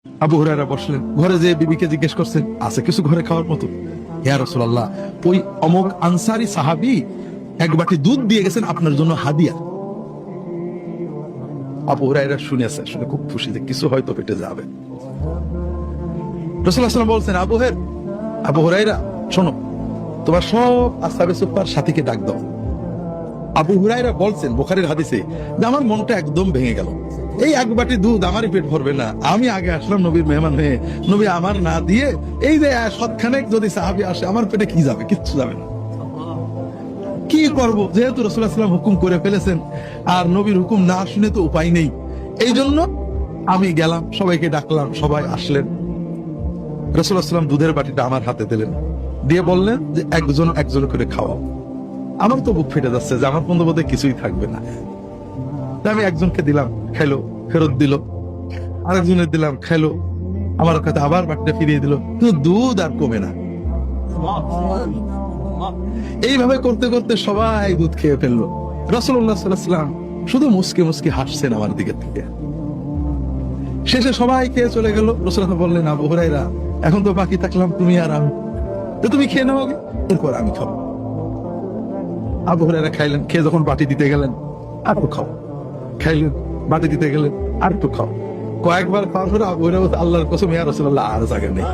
আবু হুরায়রা বসলেন, ঘরে যে বিবিকে জিজ্ঞেস করছেন আছে কিছু ঘরে খাওয়ার মতো? ইয়া রাসূলুল্লাহ, ওই অমুক আনসারী সাহাবী এক বাটি দুধ দিয়ে গেছেন আপনার জন্য হাদিয়া। আবু হুরায়রা শুনেছে, শুনে খুব খুশি যে কিছু হয়তো পেটে যাবে। রাসূলুল্লাহ সাল্লাল্লাহু আলাইহি ওয়াসাল্লাম বলছেন, আবু হুরায়রা শোনো, তোমার সব আসহাবে সুফফার সাথীকে ডাক দাও। আবু হুরায়রা বলছেন বুখারীর হাদিসে যে আমার মনটা একদম ভেঙে গেল, এই এক বাটি দুধ আমারই পেট ভরবে না, আমি আগে আসলাম নবীর মেহমান হয়ে, নবী আমার না দিয়ে এই যে সৎখানেক যদি সাহাবী আসে আমার পেটে কি যাবে? কিচ্ছু যাবে না। কি করব, যেহেতু রাসূলুল্লাহ সাল্লাল্লাহু আলাইহি ওয়াসাল্লাম হুকুম করে ফেলেছেন আর নবীর হুকুম না শুনে তো উপায় নেই, এই জন্য আমি গেলাম, সবাইকে ডাকলাম, সবাই আসলেন। রাসূলুল্লাহ সাল্লাল্লাহু আলাইহি ওয়াসাল্লাম দুধের বাটিটা আমার হাতে দিলেন, দিয়ে বললেন যে একজন একজন করে খাওয়াও। আমার তো বুক ফেটে যাচ্ছে যে আমার বন্ধুবাদে কিছুই থাকবে না। আমি একজনকে দিলাম, খেলো, ফেরত দিল, আরেকজনের দিলাম, খেলো, আমার কাছে আবার বাটিটা ফিরিয়ে দিল, কিন্তু দুধ আর কমে না। এইভাবে করতে করতে সবাই দুধ খেয়ে ফেললো। রাসূলুল্লাহ সাল্লাল্লাহু আলাইহি ওয়াসাল্লাম শুধু মুসকে মুসকে হাসছেন আমার দিকে থেকে। শেষে সবাই খেয়ে চলে গেল। রাসূলুল্লাহ বললেন, আবু হুরায়রা, এখন তো বাকি থাকলাম তুমি আর আমি, তো তুমি খেয়ে নাও আগে, এরপর আমি খাবো। আবু হুরায়রা খাইলেন, খেয়ে যখন বাটি দিতে গেলেন, আর তো খাও, খাইলেন, বাটি দিতে গেলেন, আর একটু খাও। কয়েকবার খাওয়ার পরে আবু হুরায়রা বলছে, আল্লাহর কসম ইয়া রাসূলুল্লাহ আর জায়গা নেই।